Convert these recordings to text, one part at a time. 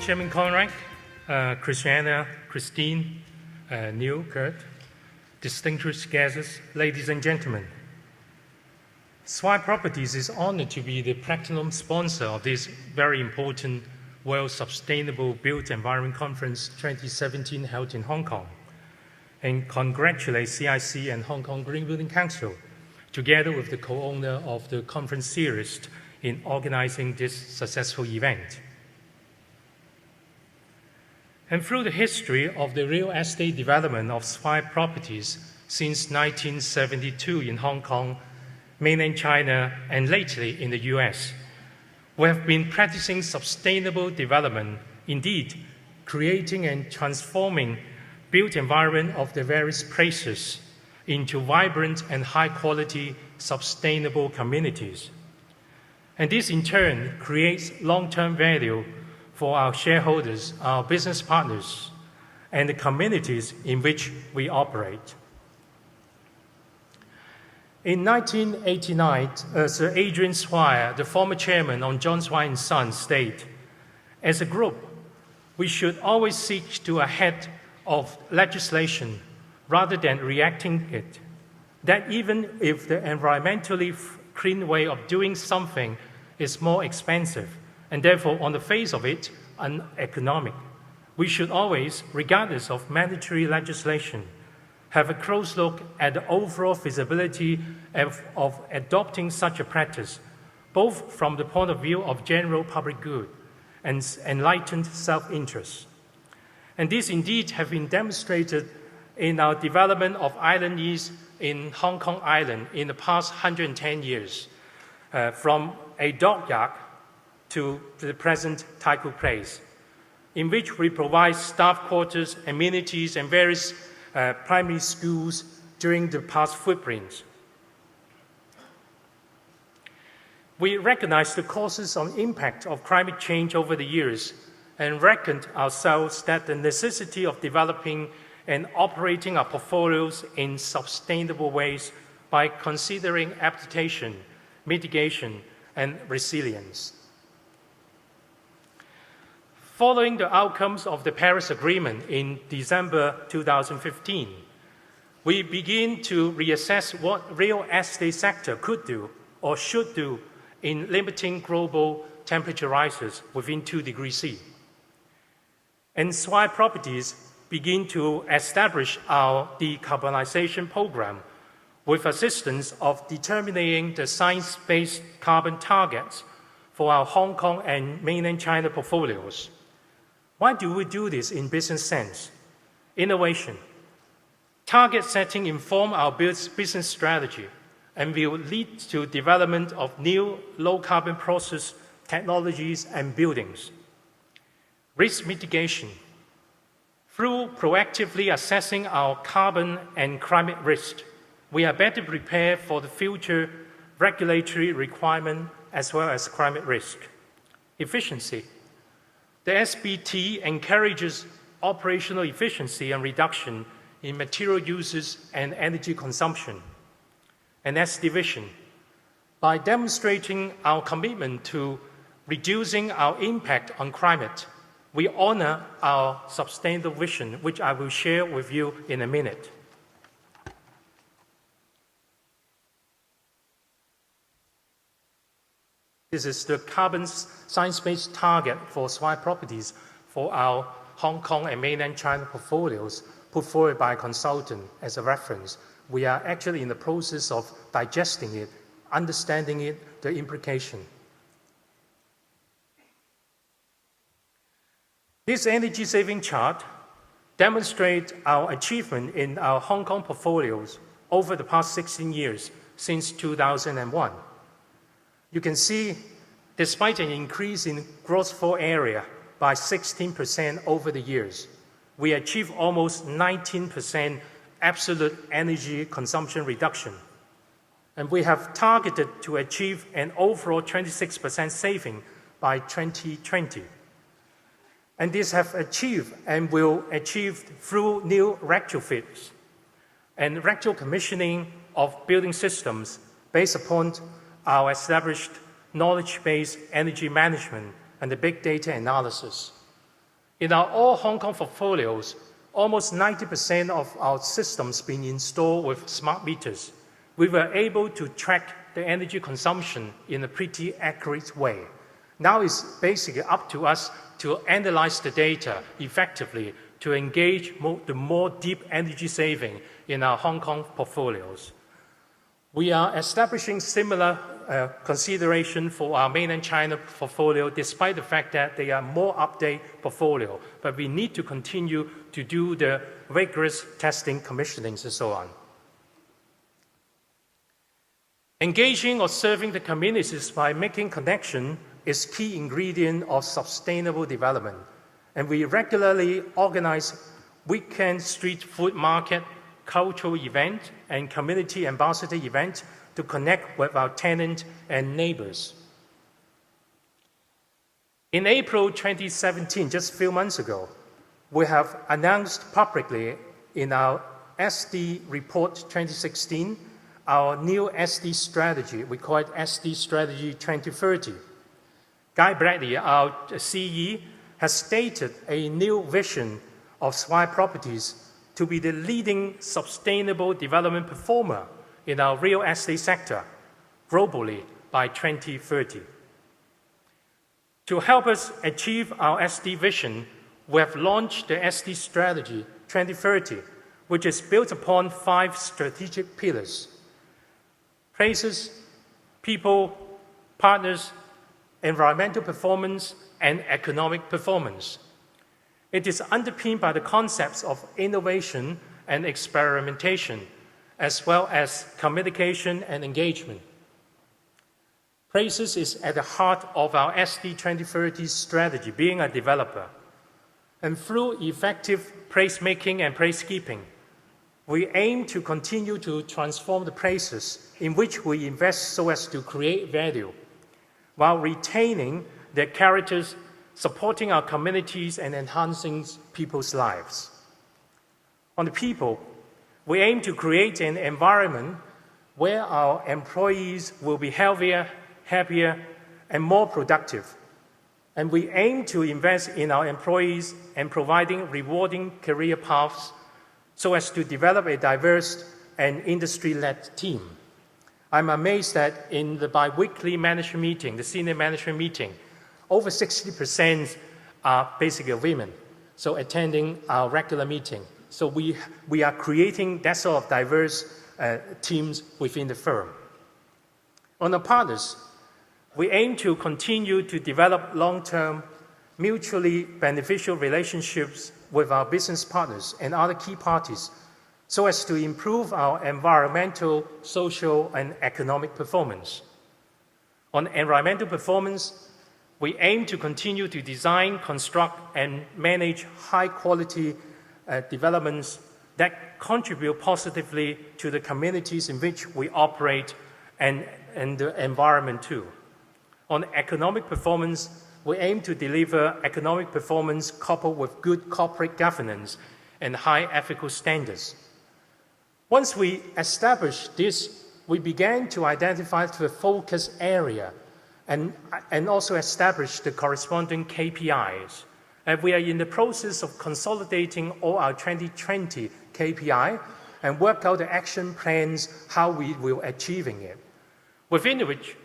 Chairman Conrad, Christiana, Christine, Neil, Kurt, distinguished guests, ladies and gentlemen. Swire Properties is honored to be the platinum sponsor of this very important World Sustainable Built Environment Conference 2017 held in Hong Kong, and congratulate CIC and Hong Kong Green Building Council, together with the co-owner of the conference series, in organizing this successful event. And through the history of the real estate development of Swire Properties since 1972 in Hong Kong, mainland China, and lately in the US, we have been practicing sustainable development, indeed, creating and transforming built environment of the various places into vibrant and high-quality sustainable communities. And this in turn creates long-term value for our shareholders, our business partners, and the communities in which we operate. In 1989, Sir Adrian Swire, the former chairman of John Swire & Sons, stated, as a group, we should always seek to ahead of legislation rather than reacting it. That even if the environmentally clean way of doing something is more expensive, and therefore on the face of it, uneconomic, we should always, regardless of mandatory legislation, have a close look at the overall feasibility of adopting such a practice, both from the point of view of general public good and enlightened self-interest. And this indeed have been demonstrated in our development of Island East in Hong Kong Island in the past 110 years, from a dockyard to the present Taikoo Place, in which we provide staff quarters, amenities, and various primary schools during the past footprints. We recognize the causes and impact of climate change over the years and reckoned ourselves that the necessity of developing and operating our portfolios in sustainable ways by considering adaptation, mitigation, and resilience. Following the outcomes of the Paris Agreement in December 2015, we begin to reassess what real estate sector could do or should do in limiting global temperature rises within 2 degrees C. And Swire Properties begin to establish our decarbonization program with assistance of determining the science-based carbon targets for our Hong Kong and mainland China portfolios. Why do we do this in business sense? Innovation. Target setting inform our business strategy and will lead to development of new low-carbon process technologies and buildings. Risk mitigation. Through proactively assessing our carbon and climate risk, we are better prepared for the future regulatory requirement as well as climate risk. Efficiency. The SBT encourages operational efficiency and reduction in material uses and energy consumption. And S division. By demonstrating our commitment to reducing our impact on climate, we honor our sustainable vision, which I will share with you in a minute. This is the carbon science-based target for Swire Properties for our Hong Kong and mainland China portfolios put forward by a consultant as a reference. We are actually in the process of digesting it, understanding it, the implication. This energy saving chart demonstrates our achievement in our Hong Kong portfolios over the past 16 years since 2001. You can see, despite an increase in gross floor area by 16% over the years, we achieved almost 19% absolute energy consumption reduction. And we have targeted to achieve an overall 26% saving by 2020. And this have achieved and will achieve through new retrofits and retro commissioning of building systems based upon our established knowledge-based energy management and the big data analysis. In our all Hong Kong portfolios, almost 90% of our systems being installed with smart meters. We were able to track the energy consumption in a pretty accurate way. Now it's basically up to us to analyze the data effectively to engage the more deep energy saving in our Hong Kong portfolios. We are establishing similar consideration for our mainland China portfolio, despite the fact that they are more update portfolio, but we need to continue to do the rigorous testing, commissionings, and so on. Engaging or serving the communities by making connection is key ingredient of sustainable development. And we regularly organize weekend street food market, cultural event, and community ambassador event to connect with our tenants and neighbors. In April 2017, just a few months ago, we have announced publicly in our SD Report 2016, our new SD strategy. We call it SD Strategy 2030. Guy Bradley, our CE, has stated a new vision of Swire Properties to be the leading sustainable development performer in our real estate sector globally by 2030. To help us achieve our SD vision, we have launched the SD Strategy 2030, which is built upon 5 strategic pillars: places, people, partners, environmental performance, and economic performance. It is underpinned by the concepts of innovation and experimentation, as well as communication and engagement. Places is at the heart of our SD 2030 strategy, being a developer. And through effective placemaking and placekeeping, we aim to continue to transform the places in which we invest so as to create value, while retaining their characters, supporting our communities, and enhancing people's lives. On the people, we aim to create an environment where our employees will be healthier, happier, and more productive. And we aim to invest in our employees and providing rewarding career paths so as to develop a diverse and industry-led team. I'm amazed that in the bi-weekly management meeting, the senior management meeting, over 60% are basically women, so attending our regular meeting. So we are creating that sort of diverse teams within the firm. On the partners, we aim to continue to develop long-term, mutually beneficial relationships with our business partners and other key parties so as to improve our environmental, social, and economic performance. On environmental performance, we aim to continue to design, construct, and manage high-quality developments that contribute positively to the communities in which we operate and the environment too. On economic performance, we aim to deliver economic performance coupled with good corporate governance and high ethical standards. Once we established this, we began to identify the focus area and also establish the corresponding KPIs. And we are in the process of consolidating all our 2020 KPI and work out the action plans, how we will achieving it. Within which,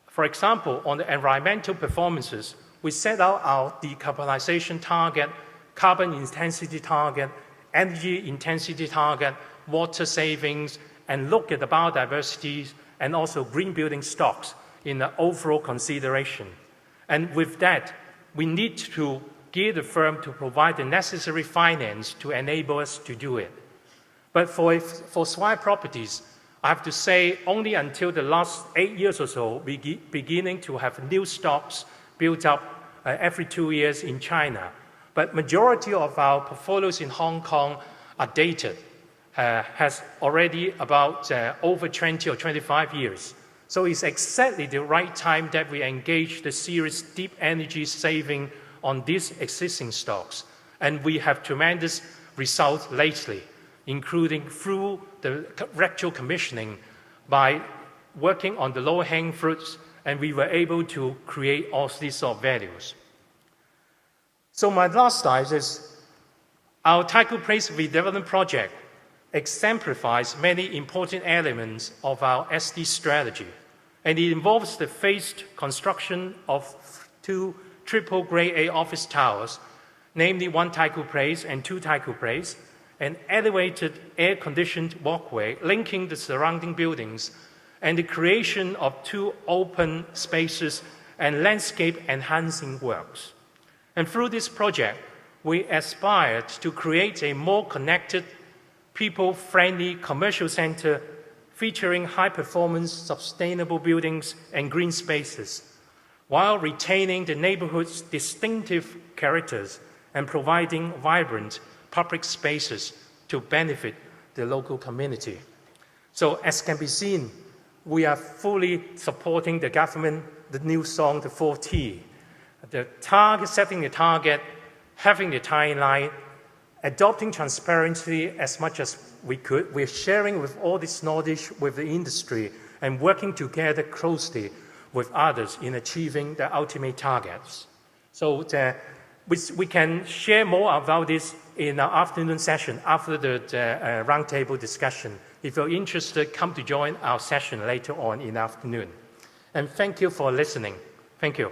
for example, on the environmental performances, we set out our decarbonization target, carbon intensity target, energy intensity target, water savings, and look at the biodiversity and also green building stocks in the overall consideration. And with that, we need to gear the firm to provide the necessary finance to enable us to do it. But for Swire Properties, I have to say only until the last 8 years or so, we beginning to have new stocks built up every 2 years in China. But majority of our portfolios in Hong Kong are dated, has already about over 20 or 25 years. So it's exactly the right time that we engage the serious deep energy saving on these existing stocks. And we have tremendous results lately, including through the actual commissioning by working on the low-hanging fruits, and we were able to create all these sort of values. So my last slide is our Taikoo Place redevelopment project exemplifies many important elements of our SD strategy, and it involves the phased construction of 2 triple Grade A office towers, namely 1 Taikoo Place and 2 Taikoo Place, an elevated air-conditioned walkway linking the surrounding buildings, and the creation of 2 open spaces and landscape-enhancing works. And through this project, we aspired to create a more connected, people-friendly commercial center featuring high-performance, sustainable buildings and green spaces, while retaining the neighborhood's distinctive characters and providing vibrant public spaces to benefit the local community. So as can be seen, we are fully supporting the government, the new song, the 4T. The target, setting the target, having the timeline, adopting transparency as much as we could. We're sharing with all this knowledge with the industry and working together closely with others in achieving the ultimate targets. So we can share more about this in our afternoon session after the roundtable discussion. If you're interested, come to join our session later on in the afternoon. And thank you for listening. Thank you.